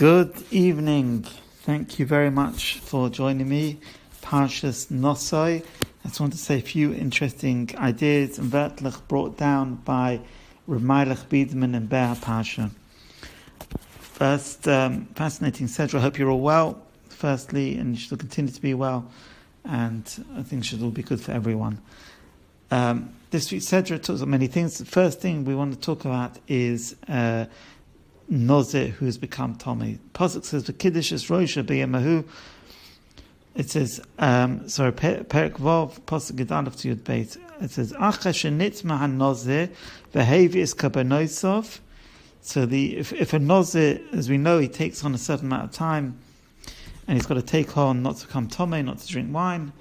Good evening. Thank you very much for joining me. Parshas Naso. I just want to say a few interesting ideas and Meilich brought down by Reb Meilech Biederman and parsha. First, fascinating Sedra. I hope you're all well, firstly, and you should continue to be well. And I think it should all be good for everyone. This week's Sedra talks about many things. The first thing we want to talk about is Nozir, who has become Tommy. Pasuk says, "V'kiddush es roisha b'yemahu." It says, Perek Vav, Pasuk Gedalef to Yud Beit. It says, "Acha shenitma hanozir v'hevi kabanosov." So if a Nozir, as we know, he takes on a certain amount of time, and he's got to take on not to become Tommy, not to drink wine,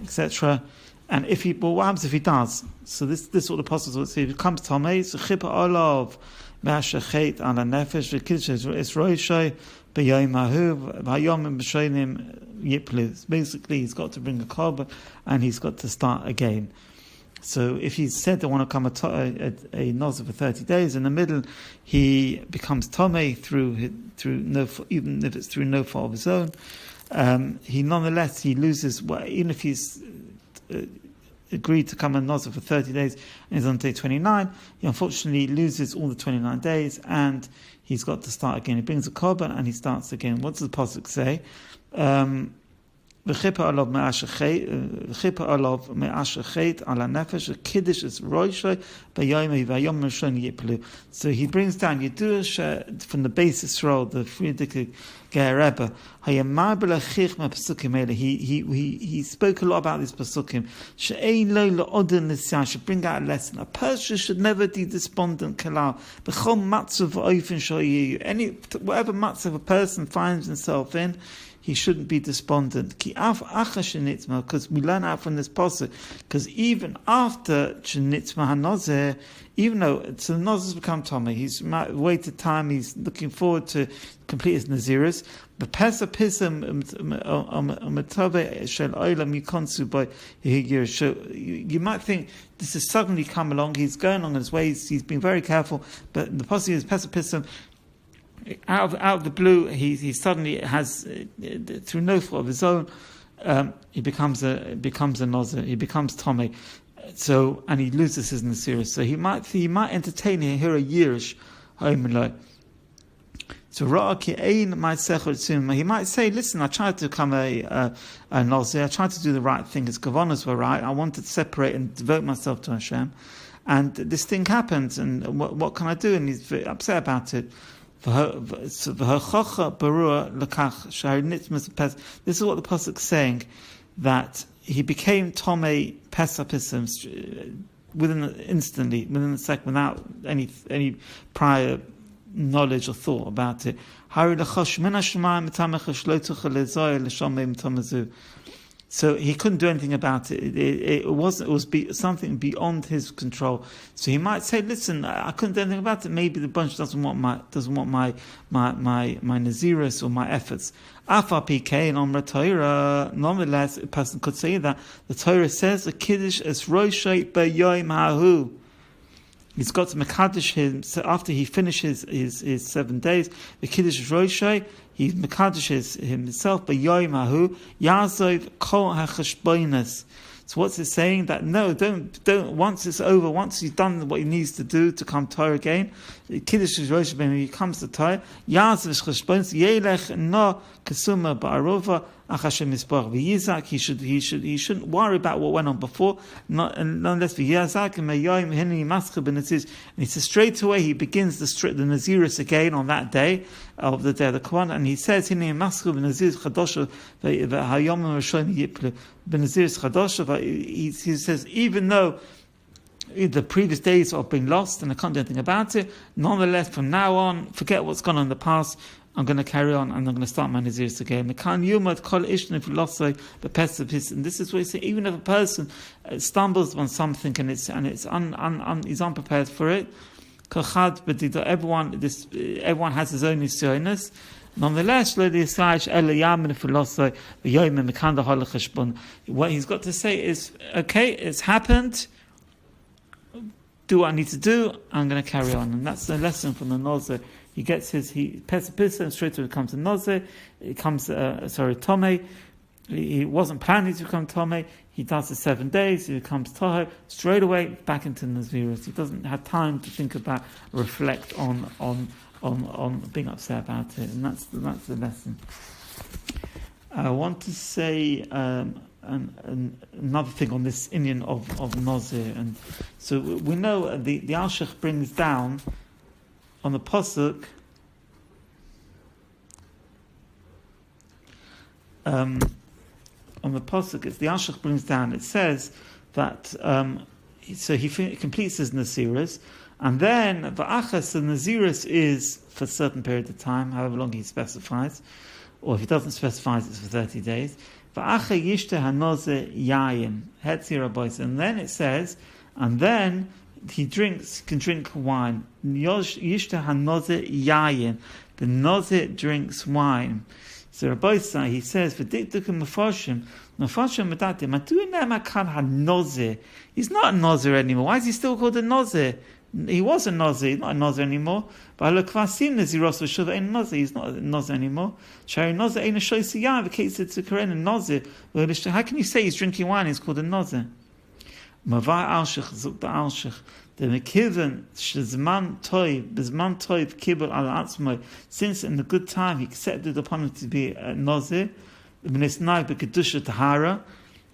etc. And what happens if he does? So this is what the apostles would say. If he becomes Tomei, so chipa olav me'ashachet ala nefesh v'kiddush es roishay b'yom hahu v'hayom b'shonim yiplu. Basically, he's got to bring a korban and he's got to start again. So if he said they want to become a nozir for 30 days, in the middle he becomes Tomei through no, even if it's through no fault of his own. He nonetheless loses. Even if he's agreed to come a nozir for 30 days and is on day 29, he unfortunately loses all the 29 days and he's got to start again. He brings a korban and he starts again. What does the pasuk say? So he brings down Yedush from the basis role, the Friedrich Rebbe. He spoke a lot about this pasukim. Should bring out a lesson. A person should never be despondent. Whatever matzav a person finds himself in, he shouldn't be despondent. Because we learn out from this pasuk. Because even after Shenitzma HaNozir, even though the Nozir's become Tomei, he's waited time, he's looking forward to complete his Nazirus. But Pesach Pism Shel Olam Yikonsu by you might think this has suddenly come along, he's going along his ways, he's been very careful, but the pasuk is Pesach Pism. Out of the blue, he suddenly has, through no fault of his own, he becomes a nozir. He becomes Tomei. So, and he loses his Nazirus. So he might entertain here a yearish homeloi. So he might say, "Listen, I tried to become a nozir. I tried to do the right thing. His kavanas were right. I wanted to separate and devote myself to Hashem, and this thing happened. And what can I do?" And he's very upset about it. This is what the pasuk is saying, that he became Tomei Pesapism within a second, without any prior knowledge or thought about it. So he couldn't do anything about it. It was something beyond his control. So he might say, "Listen, I couldn't do anything about it. Maybe the bunch doesn't want my Nazirus or my efforts." Nonetheless, a person could say that the Torah says, "A kiddush es roishay b'yom hahu." He's got to mekadosh him. So after he finishes his 7 days, the kiddush is roishay. He mekadeshes himself by Yom Hahu Yazov Kol HaCheshbonos. So what's it saying? That no, don't. Once it's over, once he's done what he needs to do to come Torah again, Kiddush is Rosh when he comes to Torah. Yazov Cheshbonos Yelech No Kasuma Ba'arova Achashem Misbach V'Yizak. He shouldn't worry about what went on before. Unless V'Yizak and Mayom Hini Mascheb B'Nazir. And he says straight away he begins the Nazirus again on that day of the day of the Quran, and he says Hini Mascheb B'Nazir Chadosha V'Hayom Rishon Yiplu B'Nazir Chadosha. He says even though the previous days have been lost and I can't do anything about it, nonetheless from now on, forget what's gone on in the past. I'm going to carry on and I'm going to start my Nazirus again. And this is what he says. Even if a person stumbles on something and he's unprepared for it, everyone has his own nisyonos. Nonetheless, what he's got to say is, okay, it's happened. Do what I need to do. I'm going to carry on, and that's the lesson from the Nozir. he gets his Pesach and straight away becomes a Nozir. It comes Tomei. He wasn't planning to become Tomei. He does the 7 days. He becomes Toher. Straight away back into Nazirus. He doesn't have time to think about, reflect on being upset about it, and that's the lesson. I want to say another thing on this Indian of Nazir, and so we know the Alshich brings down on the pasuk. On the pasuk, it's the Alshich brings down. It says that so he completes his Naziris, and then the Achas the Naziris is for a certain period of time, however long he specifies, or if he doesn't specify, it's for 30 days. V'acha yishta hanoze yayin hetzir abayis, and then it says, and then he can drink wine. Yishta hanoze yayin, the noze drinks wine. So Rabbi Sai, he says, "V'dikdukim mafashim medatim. Matuinem akan hanoze. He's not a nozer anymore. Why is he still called a nozer? He was a nozer. He's not a nozer anymore. But lokvasim naziros v'shuva ain't nozer. He's not a nozer anymore. Shari nozer ain't a shoysiyan. The case it's a karen a nozer. How can you say he's drinking wine? He's called a nozer. Mavai alshich zuk the alshich. The mekiven shezman toy bezman toy kibul al atzmai. Since in the good time he accepted upon him to be a nozer, b'nisnai b'kedusha tahara,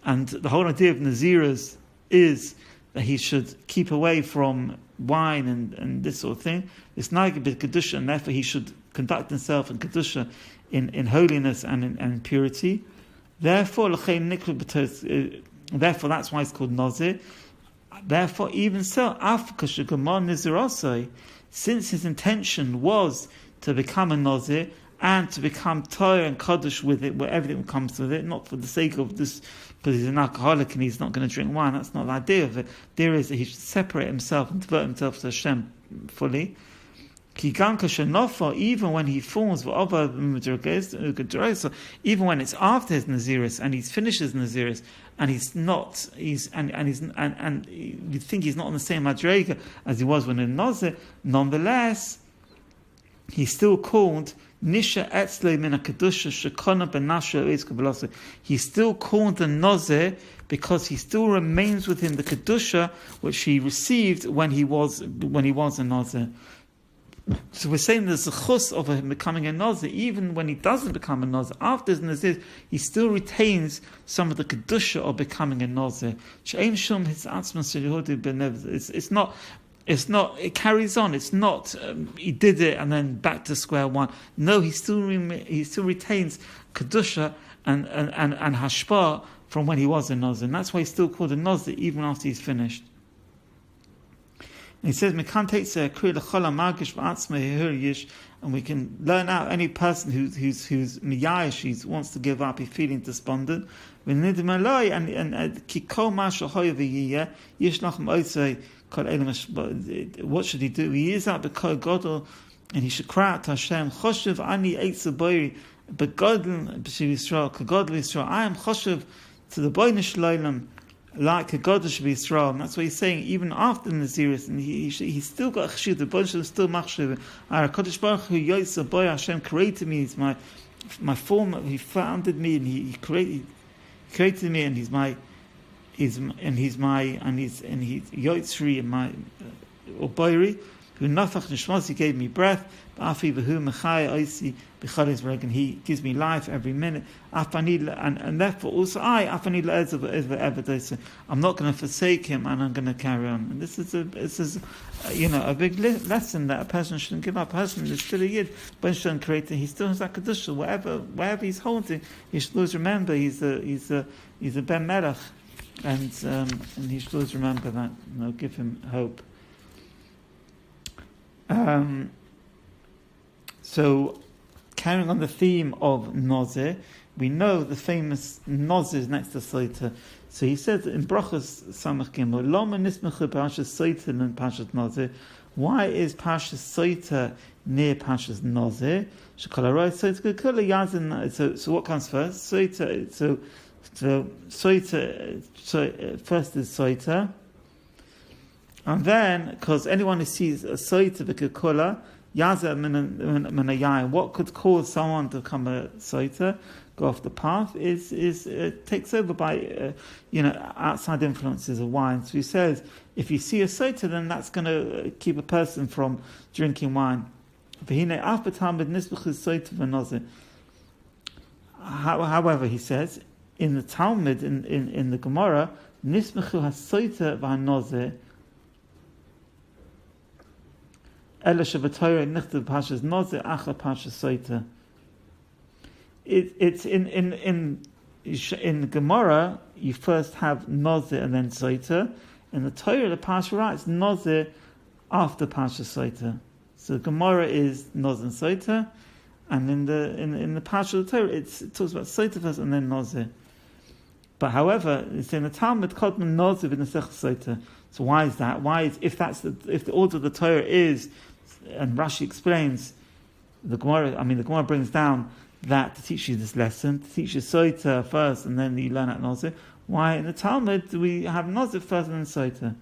and the whole idea of naziras is that he should keep away from wine and this sort of thing. It's nag b'kedusha, and therefore he should conduct himself in kedusha, in holiness and in purity. Therefore, therefore that's why it's called nazir. Therefore, even so, since his intention was to become a nazir and to become torah and kaddish with it, where everything comes with it, not for the sake of this, because he's an alcoholic and he's not going to drink wine. That's not the idea of it. The idea is that he should separate himself and devote himself to Hashem fully. Even when he falls, even when it's after his Naziris and he's finished his Naziris and you think he's not on the same madrega as he was when in Nazir, nonetheless, he's still called Nisha Etzle Min HaKedusha Shekona Benasha Eizkabalasa. He's still called the Nazir because he still remains within the Kedusha which he received when he was a Nazir. So we're saying there's a chus of him becoming a Nazir, even when he doesn't become a Nazir. After his Nazir, he still retains some of the Kedusha of becoming a Nazir. It's not, it carries on. It's not, he did it and then back to square one. No, he still retains Kedusha and Hashpah from when he was a Nazir. And that's why he's still called a Nazir, even after he's finished. And he says, and we can learn out any person who's miyayish, wants to give up, he's feeling despondent. And what should he do? He is out b'kol gadol, and he should cry out to Hashem, Choshev ani eitz boiri, begodl b'shiv Yisrael, kagodl Yisrael. I am Choshev to the Boinei Shloim, like a God should be Yisrael, and that's what he's saying. Even after the Naziris, and he's still got a cheshut. The Boinei is still machshav. Our Kodesh Baruch Hu Yosef Boy Hashem created me. He's my former. He founded me, and he created me, and he's Yotzri and my Oboiri. Who nafach nishmas, he gave me breath. Afi v'hu mechai oisi b'chadis reg, and he gives me life every minute. And therefore also I'm not going to forsake him, and I'm going to carry on. And this is a big lesson that a person shouldn't give up. A person is still a yid, but shouldn't create it. He still has that kedusha. Wherever he's holding, he should always remember he's a ben Meilich, and he should always remember that. Give him hope. So, carrying on the theme of Nazir, we know the famous Nazir is next to Soita. So he says in Brachos Samach Gimel, Loma nismechu Parshas Soita and Parshas Nazir. Why is Parshas Soita near Parshas Nazir? So what comes first? Soita. So Soita. So first is Soita. And then, because anyone who sees a soita v'kekula, Yaza min a yayin. What could cause someone to become a soiter, go off the path, is takes over by outside influences of wine. So he says, if you see a soiter, then that's going to keep a person from drinking wine. However, he says, in the Talmud, in the Gemara, nismechu hasoiter v'hanozeh ela shevatorah nichtav parshas nozeh achar parshas soiter. It's in the Gemara, you first have nozeh and then soiter. In the Torah, the parsha writes nozeh after parshas soiter. So the Gemara is nozeh and soiter, and in the parsha of the Torah, it talks about soiter first and then nozeh. But however, it's in the Talmud, Kodman Noziv in the Sech Soiter. So why is that? If the order of the Torah is, and Rashi explains, the Gemara brings down that to teach you this lesson, to teach you Soiter first and then you learn at Noziv. Why in the Talmud do we have Noziv first and then Soiter?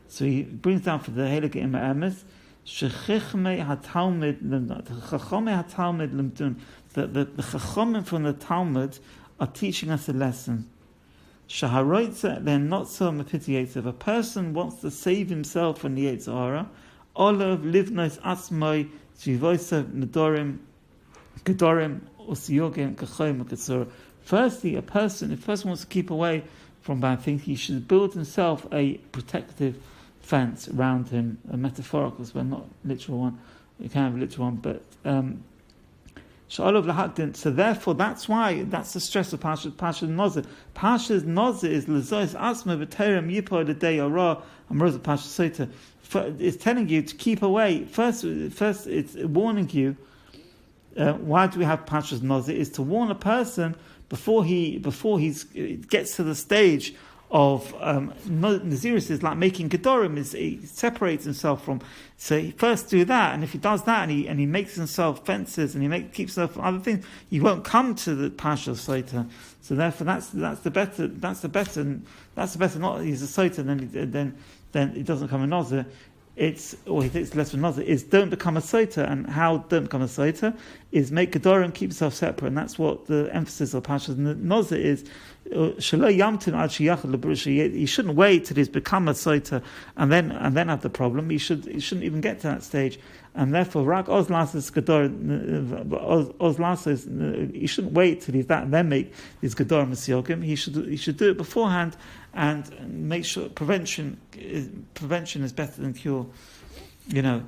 So he brings down for the Heilige Ima Emes, Shechichmei HaTalmud Limtun, that the Chachomim from the Talmud are teaching us a lesson. Shaharoitza, they're not so mapitiates. If a person wants to save himself from the Yetzer Hara, Olav livnos asmoi shivoisav nedorim gedorim osiyogim kachoim katsur. Firstly, if a person wants to keep away from bad things, he should build himself a protective fence around him, a metaphorical, but not literal one. You can have a literal one, but so therefore, that's the stress of Parshas Naso. Parshas Naso is L'zois Asma B'Terem Yipo L'Dei Ara Amroz Parshas Soiter. It's telling you to keep away. First, it's warning you. Why do we have Parshas Naso? Is to warn a person before he gets to the stage of Nazirus is like making Gedorim, he separates himself from. So he first do that, and if he does that, and he makes himself fences, and keeps himself from other things, he won't come to the parsha of Soiter. So therefore, that's the better. Not he's a Soiter, then it doesn't come a Nazir. He takes less from Nazir. Is don't become a Soiter, and how don't become a Soiter is make Gedorim, keep yourself separate, and that's what the emphasis of Parshas Nazir is. He shouldn't wait till he's become a soiter and then have the problem. He shouldn't even get to that stage, and therefore he shouldn't wait till he's that and then make his gedor mesiogim. He should do it beforehand and make sure prevention is better than cure.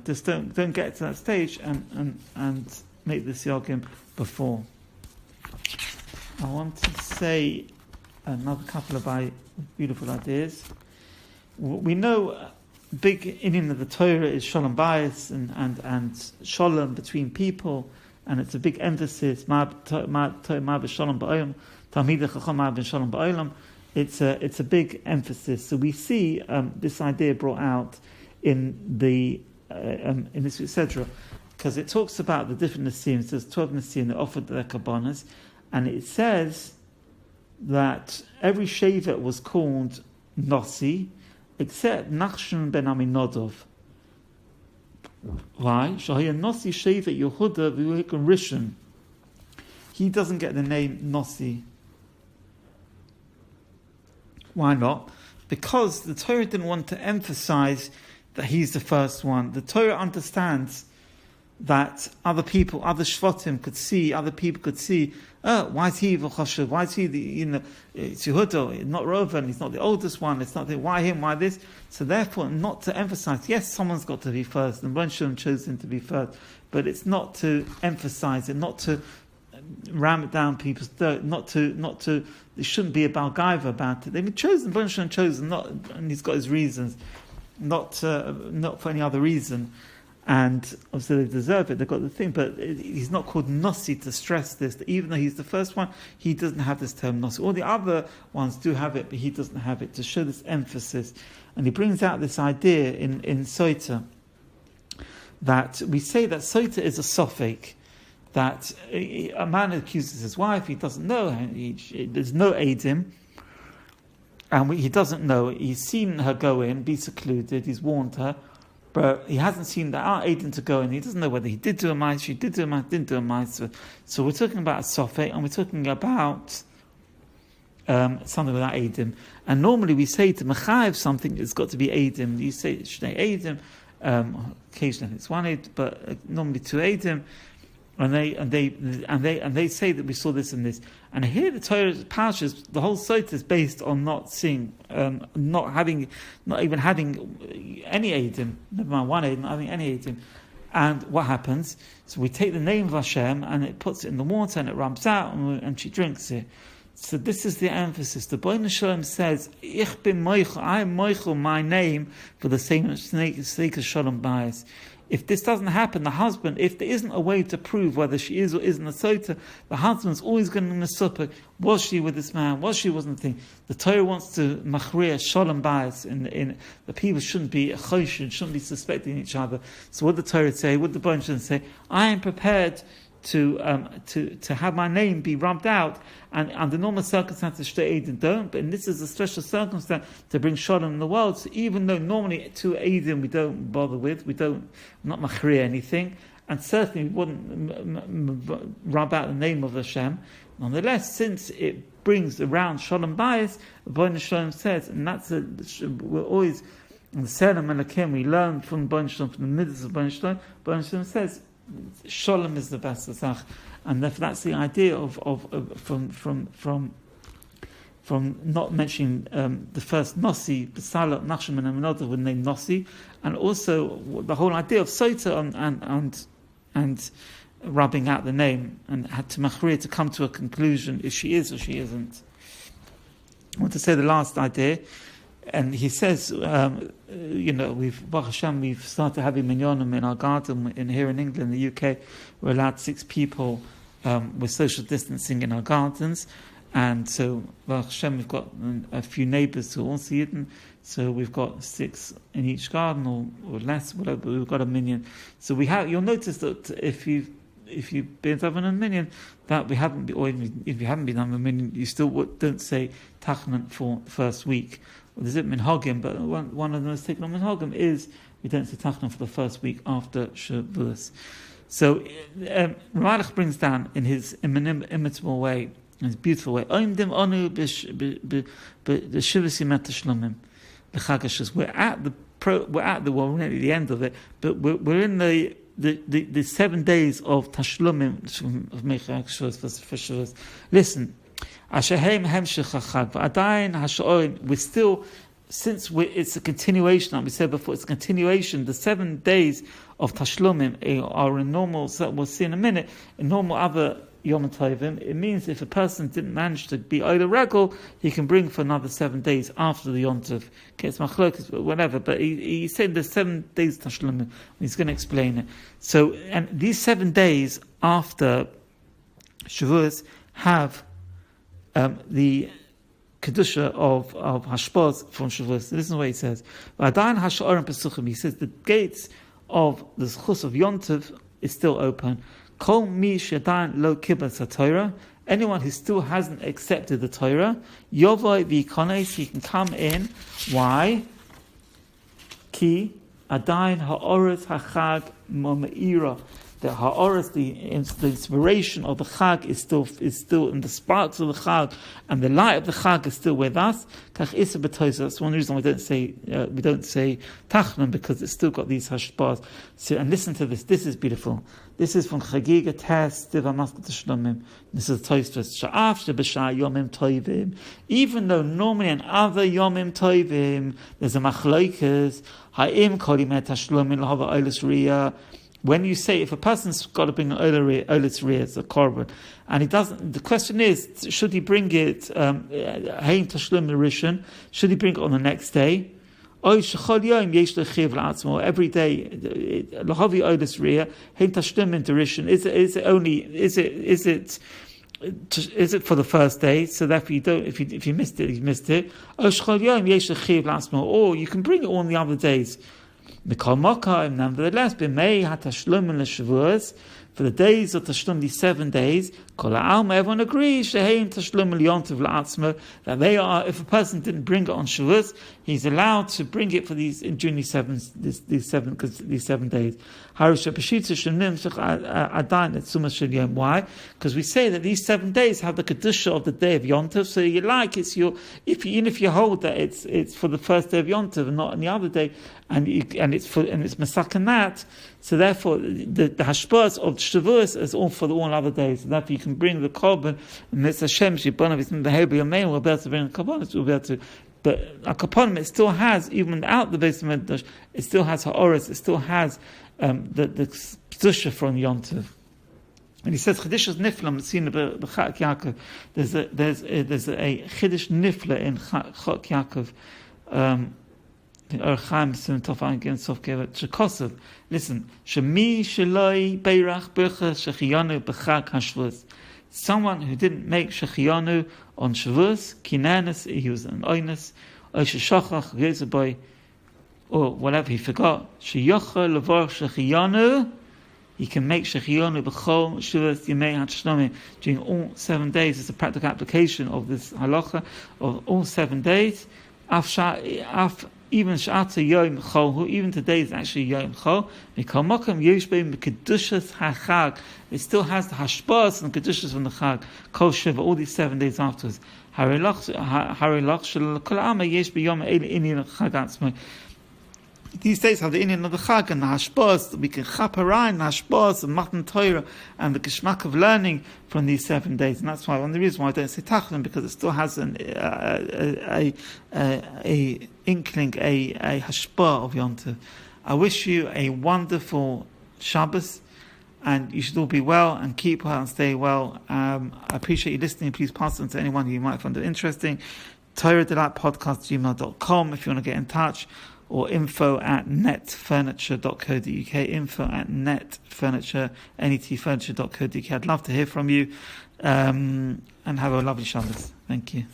Just don't get to that stage and make the siogim before. I want to say another couple of beautiful ideas. We know big inyan of the Torah is Shalom Bayis and Shalom between people, and it's a big emphasis. It's a big emphasis. So we see this idea brought out in this Sedra, because it talks about the different Nesiim. There's 12 Nesiim that offered their kabbanas, and it says that every Shevet was called Nasi, except Nachshon ben Aminodov. Why? Shahaya Nasi Shevet Yehuda v'Yuhikan Rishon. He doesn't get the name Nasi. Why not? Because the Torah didn't want to emphasize that he's the first one. The Torah understands that other people, other Shvatim could see, why is he V'chashav? Why is he it's Yehuda, not Reuven, he's not the oldest one, it's not why him, why this? So therefore, not to emphasize, yes, someone's got to be first, and Moshe chose him to be first, but it's not to emphasize it, not to ram it down people's throat, not to, it shouldn't be a Balgaiva about it. They've been chosen, Moshe chosen, and he's got his reasons, not for any other reason. And obviously they deserve it, they've got the thing, but he's not called Nasi to stress this, that even though he's the first one, he doesn't have this term Nasi. All the other ones do have it, but he doesn't have it, to show this emphasis. And he brings out this idea in Soiter, that we say that Soiter is a sofek, that a man accuses his wife, he doesn't know, there's no Eidim, and he doesn't know, he's seen her go in, be secluded, he's warned her, but he hasn't seen that our Eidim to go, and he doesn't know whether he did do a mice, she did do a mice, didn't do a mice. So we're talking about a sofek, and we're talking about something without Eidim. And normally we say to Mechayev something, it's got to be Eidim. You say Shnei Eidim, occasionally it's one Eidim, but normally two Eidim. And they say that we saw this and this. And here the Torah parshas, the whole sota is based on not seeing, not even having any Eidim, never mind one Eidim, not having any Eidim. And what happens? So we take the name of Hashem and it puts it in the water and it rubs out and she drinks it. So this is the emphasis. The Boine Shalom says, Ich bin Meichel, I am Meichel, my name, for the sake of Shalom bias. If this doesn't happen, the husband, if there isn't a way to prove whether she is or isn't a sota, the husband's always going to be supper. Was she with this man? Was she wasn't the thing? The Torah wants to machriya shalom bias in the people shouldn't be choshen, shouldn't be suspecting each other. So what the Torah say? What the Bible should say? I am prepared to have my name be rubbed out, and under normal circumstances Shtei Eidim don't, but this is a special circumstance to bring Shalom in the world. So even though normally two Eidim we don't bother with, not machriya anything, and certainly we wouldn't rub out the name of Hashem. Nonetheless, since it brings around Shalom bias, the Boine Shalom says, and we're always in the Sedra Parshas we learn from Boine Shalom, from the middle of Boine Shalom. Boine Shalom says Shalom is the best asach, and therefore that's the idea of from not mentioning the first Nasi, B'Salot, Nachshon and Amenodov were named Nasi, and also the whole idea of Sota and rubbing out the name, and had to Machriya to come to a conclusion if she is or she isn't. I want to say the last idea. And he says, we've Baruch Hashem, we've started having minyanim in our garden here in England, the UK. We're allowed 6 people with social distancing in our gardens, and so Baruch Hashem, we've got a few neighbours who are also Yidden, so we've got 6 in each garden or less, whatever. But we've got a minyan. So you'll notice that if you've been having a minyan, that we haven't been, or if you haven't been having a minyan, you still don't say tachnun for the first week. Well, there's it minhagim, but one of the most taken on minhagim is we don't say tachnun for the first week after Shavuos. So Reb Meilech brings down in his inimitable way, in his beautiful way, we're nearly the end of it, but we're in the 7 days of Tashlumim of Meilich. Listen, we're still, it's a continuation, like we said before, it's a continuation. The 7 days of Tashlumim are in normal, so we'll see in a minute, in normal other Yom Tovim. It means if a person didn't manage to be Oila Regel, he can bring for another 7 days after the Yom Tov. Okay, it's Machlokes, whatever, but he said the 7 days Tashlumim. He's going to explain it. So, and these 7 days after Shavuos have the Kedusha of Hashpos from Shavuos. Listen to what he says. He says the gates of the Chus of Yom Tov is still open. Kol mi shedain lo kibbutz haTorah. Anyone who still hasn't accepted the Torah, Yovoi v'yikonos, he can come in. Why? Ki adain ha'oretz hachag mo'meira. The ha'oretz, the inspiration of the Chag is still in the sparks of the Chag, and the light of the Chag is still with us. Kach isa b'toisa. That's one reason we don't say tachnun, because it's still got these hashbas. So, and listen to this. This is beautiful. This is from Chagiga Tes Diva Maskat Shlomim. This is Tosfos. Sha'af sheb'sha yomim toivim. Even though normally in other yomim toivim there's a machloikas ha'im kolim et hashlomin l'hava olis riyah. When you say, if a person's got to bring an olis riyah, it's a korban, and he doesn't, the question is, should he bring it, hein tashlum rishon, should he bring it on the next day? Every day, lahavi olis riyah, hein tashlum rishon, is it for the first day? So therefore you don't, if you missed it, you missed it. Or you can bring it on the other days. Nevertheless, For the days of Tashlum, these 7 days, Kol ha'alma, everyone agrees, Sheheim Tashlum L'Yontiv La'atzma, that they are, if a person didn't bring it on Shavuos, he's allowed to bring it for during these 7 days. Why? Because we say that these 7 days have the kedusha of the day of Yontiv. So you like even if you hold that it's for the first day of Yontiv and not any other day, and it's masakan that. So therefore, the hashpos of Shavuos is all for all other days. So therefore, you can bring the korban and it's Hashem shibanav. It's in the Hebrew Yamein. We'll be able to bring the korbanos. We'll be able to. But a kaponim, it still has, even without the Beis Hamikdash, it still has ha'oretz, it still has the kedusha from Yontiv. And he says Chiddush Nifla Messina b'Chak Yaakov. There's a Chiddush Nifla in Chak Yaakov. Listen, Shemi Shaloi Beirach Bircha Shechiyanu b'Chak Hashvuos. Someone who didn't make Shechiyanu on Shavuos, Kinanis, he was an Oinus, or Sheshachach, Gezaboy, or whatever he forgot. Sheyocha Levar Shechiyanu, he can make Shechiyanu b'Chol Shavuos Yemei HaTashlomi during all 7 days. It's a practical application of this halacha of all 7 days. Even Sh'ata Yom Chol, even today is actually Yom Chol. Mikol Mokom Yesh Beim Kedushas HaChag. It still has the hashpos and kedushas from the Chag. Kol Shiva, all these 7 days afterwards. These days have the inyan of the Chag and the hashpos. We can chaparine the hashpos and matan torah and the geschmack of learning from these 7 days. And that's why one of the reasons why I don't say tachlim, because it still has a inkling, a hashpah of Yontiv. I wish you a wonderful Shabbos, and you should all be well and keep well and stay well. I appreciate you listening. Please pass it on to anyone who you might find it interesting. torah.podcast@gmail.com if you want to get in touch, or info@netfurniture.co.uk, netfurniture.co.uk. I'd love to hear from you, and have a lovely Shabbos. Thank you.